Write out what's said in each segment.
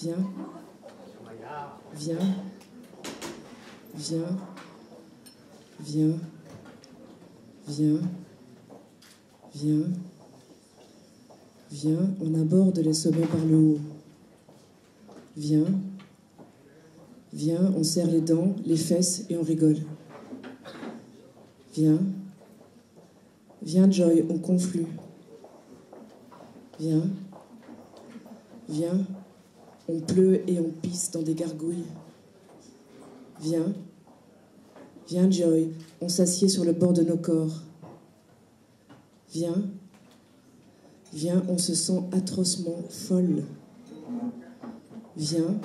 Viens. Viens. Viens. Viens. Viens. Viens. Viens, on aborde les sommets par le haut. Viens. Viens, on serre les dents, les fesses et on rigole. Viens. Viens, Joy, on conflue. Viens. Viens, on pleut et on pisse dans des gargouilles. Viens. Viens, Joy, on s'assied sur le bord de nos corps. Viens. Viens, on se sent atrocement folle. Viens.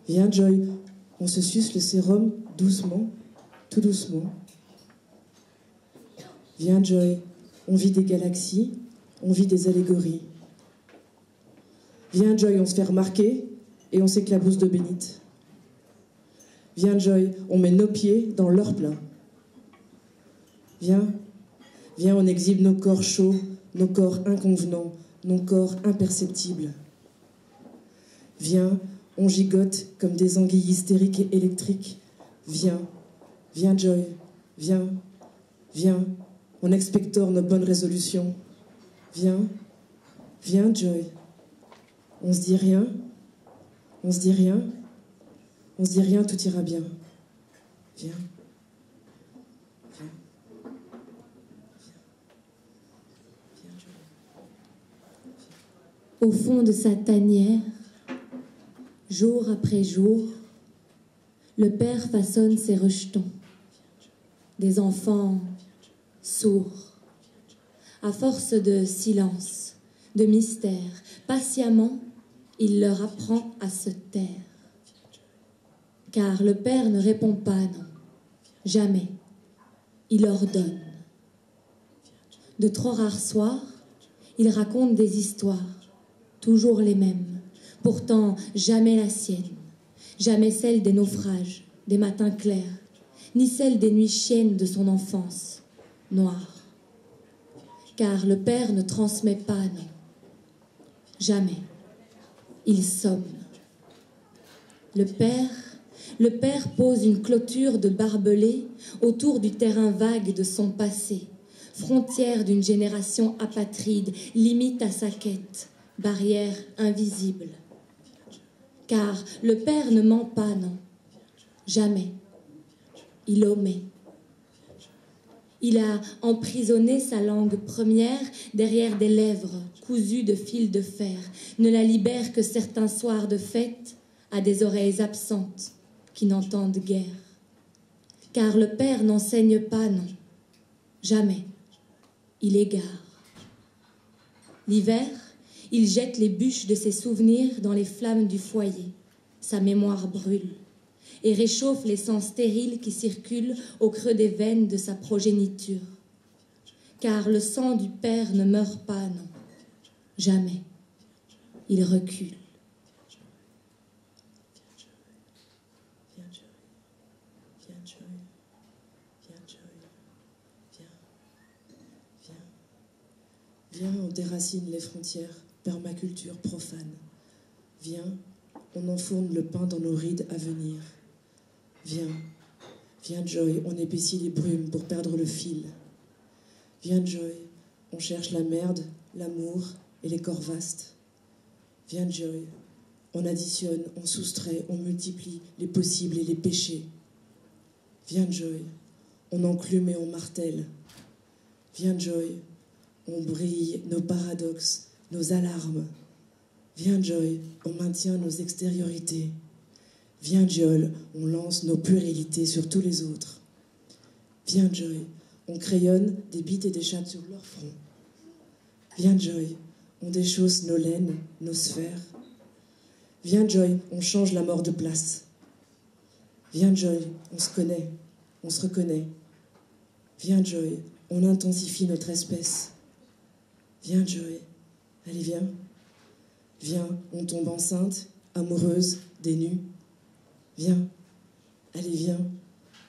Viens, Joy, on se suce le sérum doucement, tout doucement. Viens, Joy, on vit des galaxies, on vit des allégories. Viens, Joy, on se fait remarquer et on s'éclabousse d'eau bénite. Viens, Joy, on met nos pieds dans leur plat. Viens, viens, on exhibe nos corps chauds, nos corps inconvenants, nos corps imperceptibles. Viens, on gigote comme des anguilles hystériques et électriques. Viens, viens, Joy, viens, viens, on expectore nos bonnes résolutions. Viens, viens, Joy. On se dit rien, on se dit rien, on se dit rien, tout ira bien. Viens. Au fond de sa tanière, jour après jour, le père façonne ses rejetons, des enfants sourds. À force de silence, de mystère, patiemment, il leur apprend à se taire. Car le père ne répond pas, non, jamais. Il ordonne. De trop rares soirs, il raconte des histoires, toujours les mêmes, pourtant jamais la sienne, jamais celle des naufrages, des matins clairs, ni celle des nuits chiennes de son enfance, noire. Car le père ne transmet pas, non, jamais. Il somme. Le père pose une clôture de barbelés autour du terrain vague de son passé, frontière d'une génération apatride, limite à sa quête, barrière invisible. Car le père ne ment pas, non, jamais. Il omet. Il a emprisonné sa langue première derrière des lèvres cousues de fils de fer, ne la libère que certains soirs de fête à des oreilles absentes qui n'entendent guère. Car le père n'enseigne pas, non, jamais. Il égare. L'hiver, il jette les bûches de ses souvenirs dans les flammes du foyer. Sa mémoire brûle et réchauffe les sangs stériles qui circulent au creux des veines de sa progéniture. Car le sang du père ne meurt pas, non, jamais. Il recule. Viens, on déracine les frontières, permaculture profane. Viens, on enfourne le pain dans nos rides à venir. Viens, viens, Joy, on épaissit les brumes pour perdre le fil. Viens, Joy, on cherche la merde, l'amour et les corps vastes. Viens, Joy, on additionne, on soustrait, on multiplie les possibles et les péchés. Viens, Joy, on enclume et on martèle. Viens, Joy, on brille nos paradoxes, nos alarmes. Viens, Joy, on maintient nos extériorités. Viens, Joy, on lance nos puérilités sur tous les autres. Viens, Joy, on crayonne des bites et des chattes sur leur front. Viens, Joy, on déchausse nos laines, nos sphères. Viens, Joy, on change la mort de place. Viens, Joy, on se connaît, on se reconnaît. Viens, Joy, on intensifie notre espèce. Viens, Joy, allez, viens. Viens, on tombe enceinte, amoureuse, des nus. Viens, allez, viens.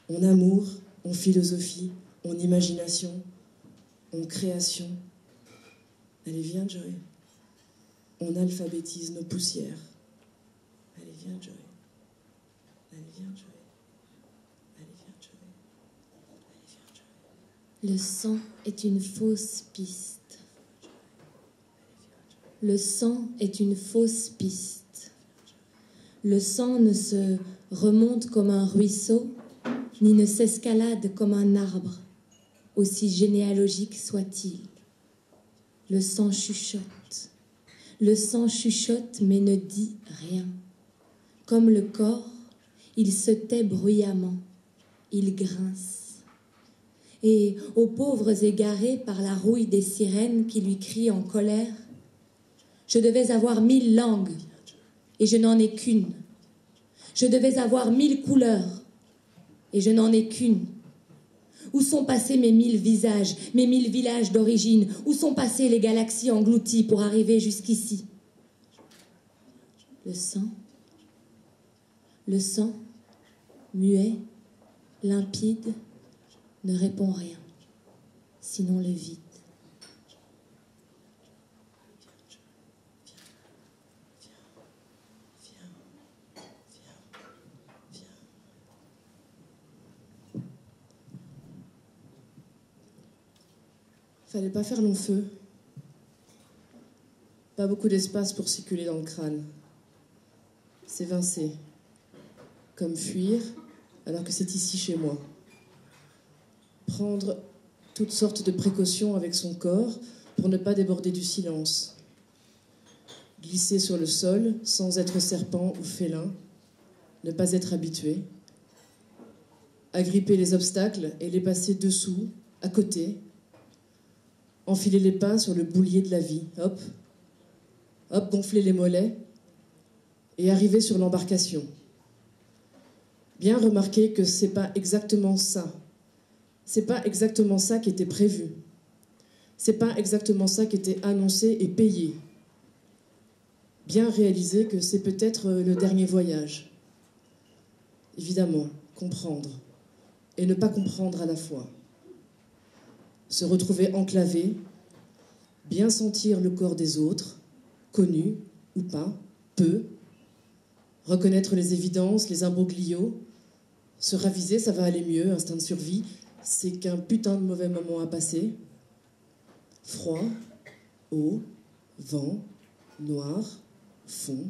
On amour, on philosophie, on imagination, on création. Allez, viens, Joy. On alphabétise nos poussières. viens, Joy. Allez, viens, Joy. Allez, viens, Joy. Allez, viens, Joy. Le sang est une fausse piste. Le sang est une fausse piste. Le sang ne se remonte comme un ruisseau, ni ne s'escalade comme un arbre, aussi généalogique soit-il. Le sang chuchote. Le sang chuchote mais ne dit rien. Comme le corps, il se tait bruyamment, il grince. Et aux pauvres égarés par la rouille des sirènes qui lui crient en colère, je devais avoir 1000 langues et je n'en ai qu'une. Je devais avoir 1000 couleurs et je n'en ai qu'une. Où sont passés mes 1000 visages, mes 1000 villages d'origine? Où sont passées les galaxies englouties pour arriver jusqu'ici? Le sang, muet, limpide, ne répond rien, sinon le vide. Fallait pas faire long feu. Pas beaucoup d'espace pour circuler dans le crâne. S'évincer. Comme fuir, alors que c'est ici chez moi. Prendre toutes sortes de précautions avec son corps pour ne pas déborder du silence. Glisser sur le sol sans être serpent ou félin. Ne pas être habitué. Agripper les obstacles et les passer dessous, à côté. Enfiler les pas sur le boulier de la vie. Hop, hop, gonfler les mollets et arriver sur l'embarcation. Bien remarquer que c'est pas exactement ça. C'est pas exactement ça qui était prévu. C'est pas exactement ça qui était annoncé et payé. Bien réaliser que c'est peut-être le dernier voyage. Évidemment, comprendre et ne pas comprendre à la fois. Se retrouver enclavé, bien sentir le corps des autres, connus ou pas, peu, reconnaître les évidences, les imbroglios, se raviser, ça va aller mieux, instinct de survie, c'est qu'un putain de mauvais moment à passer. Froid, eau, vent, noir, fond.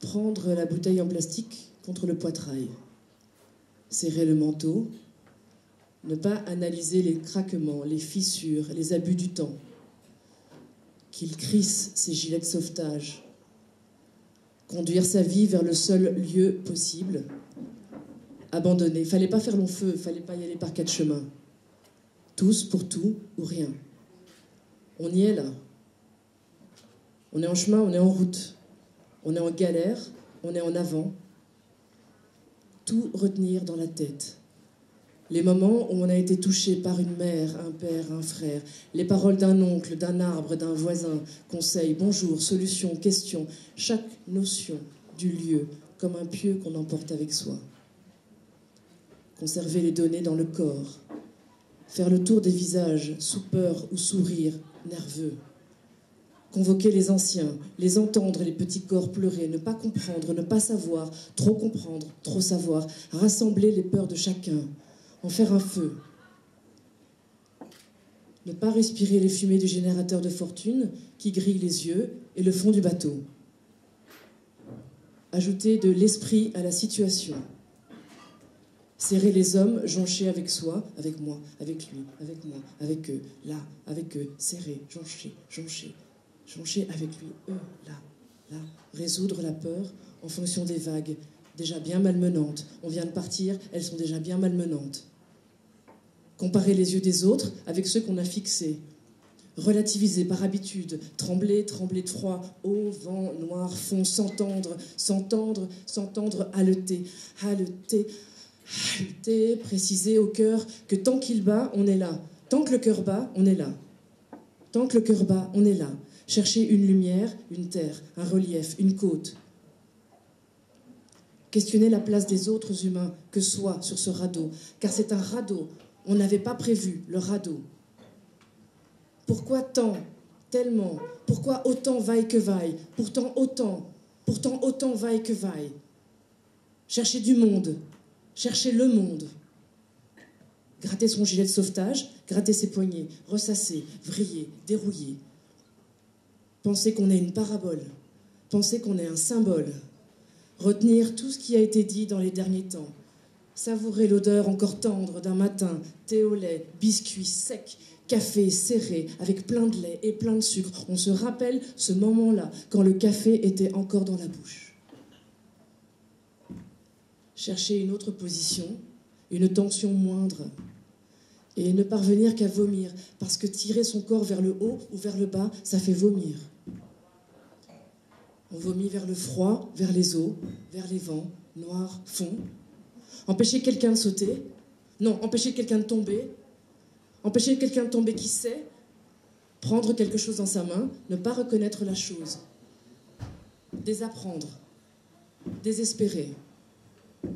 Prendre la bouteille en plastique contre le poitrail. Serrer le manteau. Ne pas analyser les craquements, les fissures, les abus du temps. Qu'il crisse ses gilets de sauvetage. Conduire sa vie vers le seul lieu possible. Abandonner. Fallait pas faire long feu, fallait pas y aller par 4 chemins. Tous pour tout ou rien. On y est là. On est en chemin, on est en route. On est en galère, on est en avant. Tout retenir dans la tête. Les moments où on a été touché par une mère, un père, un frère, les paroles d'un oncle, d'un arbre, d'un voisin, conseils, bonjour, solutions, questions, chaque notion du lieu comme un pieu qu'on emporte avec soi. Conserver les données dans le corps, faire le tour des visages, sous peur ou sourire, nerveux. Convoquer les anciens, les entendre, les petits corps pleurer, ne pas comprendre, ne pas savoir, trop comprendre, trop savoir, rassembler les peurs de chacun, en faire un feu. Ne pas respirer les fumées du générateur de fortune qui grille les yeux et le fond du bateau. Ajouter de l'esprit à la situation. Serrer les hommes, joncher avec soi, avec moi, avec lui, avec moi, avec eux, là, avec eux, serrer, joncher, joncher. Joncher avec lui, eux, là, là. Résoudre la peur en fonction des vagues, déjà bien malmenantes. On vient de partir, elles sont déjà bien malmenantes. Comparer les yeux des autres avec ceux qu'on a fixés. Relativiser par habitude, trembler, trembler de froid, eau, vent, noir, fond, s'entendre, s'entendre, s'entendre, haleter, haleter, haleter, préciser au cœur que tant qu'il bat, on est là. Tant que le cœur bat, on est là. Tant que le cœur bat, on est là. Chercher une lumière, une terre, un relief, une côte. Questionner la place des autres humains que soi sur ce radeau, car c'est un radeau. On n'avait pas prévu le radeau. Pourquoi tant, tellement? Pourquoi autant vaille que vaille? Pourtant autant. Pourtant autant vaille que vaille. Chercher du monde, chercher le monde. Gratter son gilet de sauvetage, gratter ses poignets, ressasser, vriller, dérouiller. Penser qu'on est une parabole, penser qu'on est un symbole. Retenir tout ce qui a été dit dans les derniers temps. Savourer l'odeur encore tendre d'un matin, thé au lait, biscuits secs, café serré, avec plein de lait et plein de sucre. On se rappelle ce moment-là, quand le café était encore dans la bouche. Chercher une autre position, une tension moindre, et ne parvenir qu'à vomir, parce que tirer son corps vers le haut ou vers le bas, ça fait vomir. On vomit vers le froid, vers les eaux, vers les vents, noir, fond. Empêcher quelqu'un de sauter, non, empêcher quelqu'un de tomber, empêcher quelqu'un de tomber qui sait, prendre quelque chose dans sa main, ne pas reconnaître la chose, désapprendre, désespérer,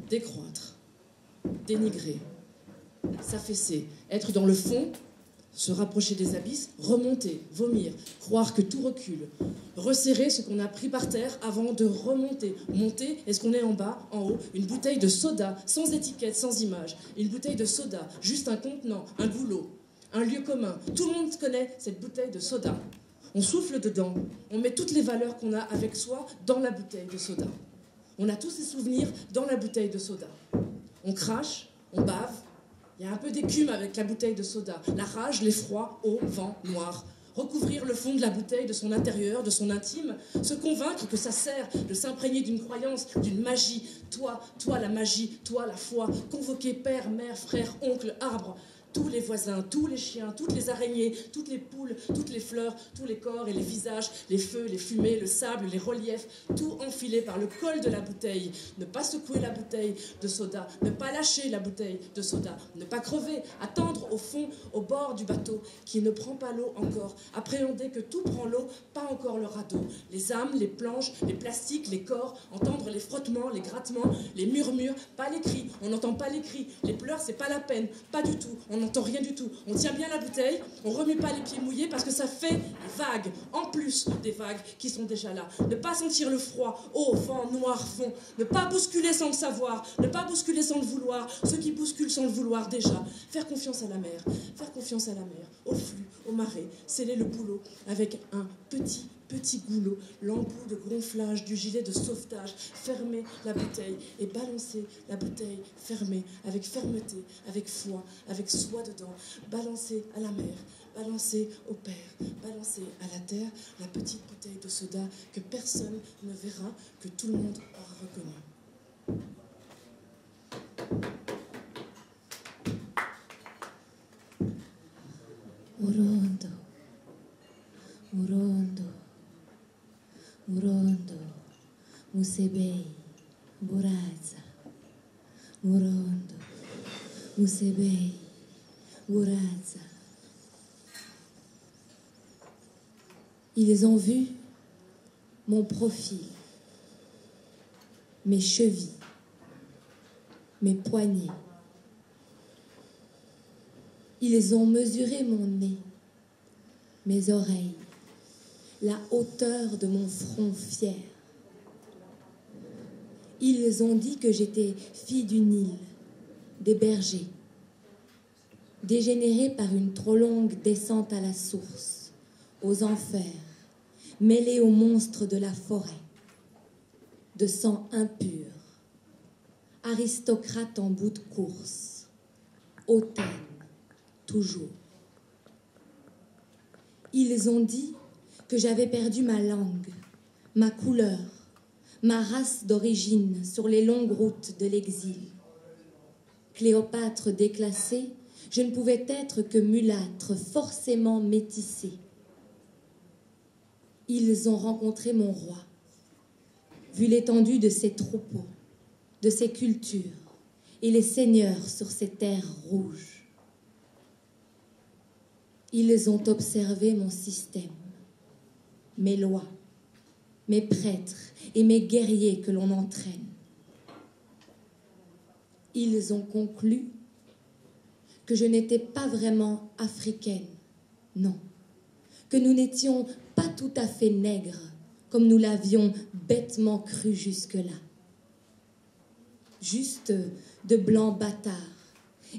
décroître, dénigrer, s'affaisser, être dans le fond, se rapprocher des abysses, remonter, vomir, croire que tout recule, resserrer ce qu'on a pris par terre avant de remonter. Monter, est-ce qu'on est en bas, en haut? Une bouteille de soda, sans étiquette, sans image. Une bouteille de soda, juste un contenant, un goulot, un lieu commun. Tout le monde connaît cette bouteille de soda. On souffle dedans, on met toutes les valeurs qu'on a avec soi dans la bouteille de soda. On a tous ces souvenirs dans la bouteille de soda. On crache, on bave. Il y a un peu d'écume avec la bouteille de soda. La rage, l'effroi, eau, vent, noir. Recouvrir le fond de la bouteille de son intérieur, de son intime. Se convaincre que ça sert de s'imprégner d'une croyance, d'une magie. Toi la magie, toi la foi. Convoquer père, mère, frère, oncle, arbre. Tous les voisins, tous les chiens, toutes les araignées, toutes les poules, toutes les fleurs, tous les corps et les visages, les feux, les fumées, le sable, les reliefs, tout enfilé par le col de la bouteille. Ne pas secouer la bouteille de soda, ne pas lâcher la bouteille de soda, ne pas crever, attendre au fond, au bord du bateau, qui ne prend pas l'eau encore, appréhender que tout prend l'eau, pas encore le radeau. Les âmes, les planches, les plastiques, les corps, entendre les frottements, les grattements, les murmures, pas les cris, on n'entend pas les cris, les pleurs c'est pas la peine, pas du tout, on n'entend rien du tout. On tient bien la bouteille, on remue pas les pieds mouillés parce que ça fait des vagues, en plus des vagues qui sont déjà là. Ne pas sentir le froid, eau, vent, noir, fond. Ne pas bousculer sans le savoir, ne pas bousculer sans le vouloir. Ceux qui bousculent sans le vouloir déjà. Faire confiance à la mer, faire confiance à la mer, au flux, aux marées. Sceller le boulot avec un petit goulot, l'embout de gonflage du gilet de sauvetage, fermer la bouteille et balancer la bouteille fermée, avec fermeté, avec foi, avec soi dedans, balancer à la mer, balancer au père, balancer à la terre la petite bouteille de soda que personne ne verra, que tout le monde aura reconnu. Urondo, urondo, urondo, musebei, buraza, urondo, musebei, buraza. Ils ont vu mon profil, mes chevilles, mes poignets. Ils ont mesuré mon nez, mes oreilles, la hauteur de mon front fier. Ils ont dit que j'étais fille du Nil, des bergers, dégénérée par une trop longue descente à la source, aux enfers, mêlée aux monstres de la forêt, de sang impur, aristocrate en bout de course, hautaine, toujours. Ils ont dit que j'avais perdu ma langue, ma couleur, ma race d'origine sur les longues routes de l'exil. Cléopâtre déclassée, je ne pouvais être que mulâtre, forcément métissée. Ils ont rencontré mon roi, vu l'étendue de ses troupeaux, de ses cultures et les seigneurs sur ces terres rouges. Ils ont observé mon système, mes lois, mes prêtres et mes guerriers que l'on entraîne. Ils ont conclu que je n'étais pas vraiment africaine, non, que nous n'étions pas tout à fait nègres, comme nous l'avions bêtement cru jusque-là. Juste de blancs bâtards,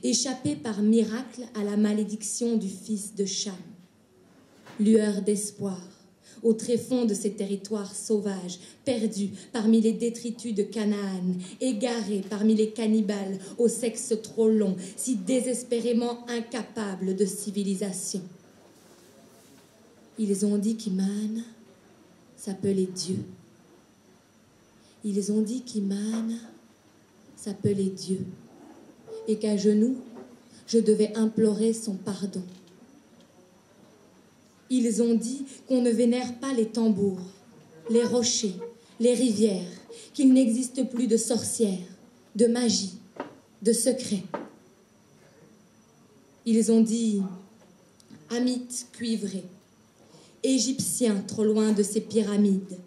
échappés par miracle à la malédiction du fils de Cham. Lueur d'espoir, au tréfonds de ces territoires sauvages, perdus parmi les détritus de Canaan, égarés parmi les cannibales au sexe trop long, si désespérément incapables de civilisation. Ils ont dit qu'Iman s'appelait Dieu. Ils ont dit qu'Iman s'appelait Dieu et qu'à genoux, je devais implorer son pardon. Ils ont dit qu'on ne vénère pas les tambours, les rochers, les rivières, qu'il n'existe plus de sorcières, de magie, de secrets. Ils ont dit Hamite cuivré, Égyptien trop loin de ses pyramides.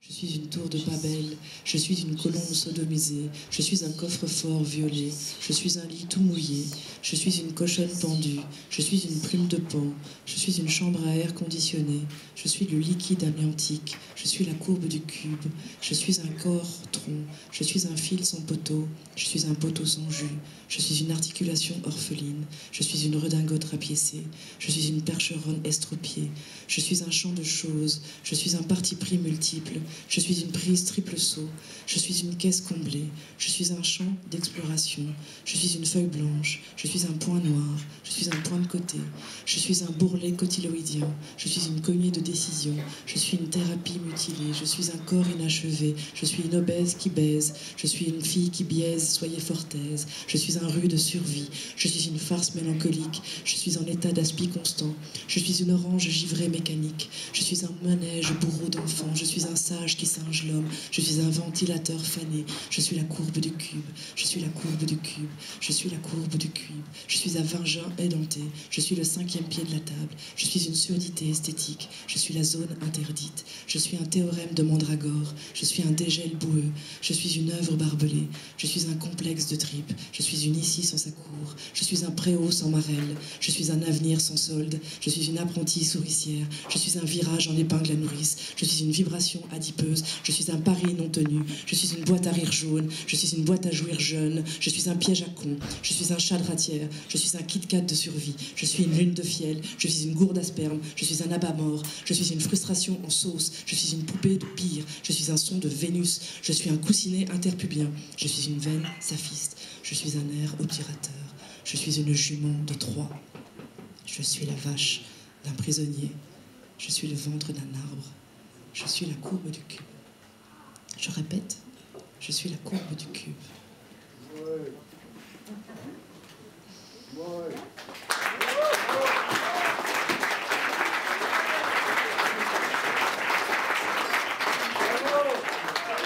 Je suis une tour de Babel, je suis une colombe sodomisée, je suis un coffre-fort violé, je suis un lit tout mouillé, je suis une cochonne pendue, je suis une plume de pan, je suis une chambre à air conditionné, je suis le liquide amniantique, je suis la courbe du cube, je suis un corps tronc, je suis un fil sans poteau, je suis un poteau sans jus, je suis une articulation orpheline, je suis une redingote rapiécée, je suis une percheronne estropiée, je suis un champ de choses, je suis un parti pris multiple, je suis une prise triple saut, je suis une caisse comblée, je suis un champ d'exploration, je suis une feuille blanche, je suis un point noir, je suis un point de côté, je suis un bourrelet cotyloïdien, je suis une cognée de décision, je suis une thérapie mutilée, je suis un corps inachevé, je suis une obèse qui baise, je suis une fille qui biaise, soyez fort aise, je suis un rude de survie, je suis une farce mélancolique, je suis en état d'aspi constant, je suis une orange givrée mécanique, je suis un manège bourreau d'enfant, je suis un sage qui singe l'homme, je suis un ventilateur fané, je suis la courbe du cube, je suis la courbe du cube, je suis la courbe du cube, je suis un vagin édenté, je suis le 5e pied de la table, je suis une surdité esthétique, je suis la zone interdite, je suis un théorème de Mandragore, je suis un dégel boueux, je suis une œuvre barbelée, je suis un complexe de tripes, je suis une issue sans sa cour, je suis un préau sans marelle, je suis un avenir sans solde, je suis une apprentie souricière, je suis un virage en épingle à nourrice, je suis une vibration adipeuse, je suis un pari non tenu, je suis une boîte à rire jaune, je suis une boîte à jouir jeune, je suis un piège à con, je suis un chat de ratière, je suis un Kit-Kat de survie, je suis une lune de fiel, je suis une gourde à sperme, je suis un abat mort, je suis une frustration en sauce, je suis une poupée de pire, je suis un son de Vénus, je suis un coussinet interpubien, je suis une veine saphiste, je suis un air obturateur, je suis une jument de Troie, je suis la vache d'un prisonnier, je suis le ventre d'un arbre, je suis la courbe du cube. Je répète, je suis la courbe du cube. Ouais. Ouais.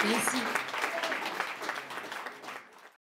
Merci.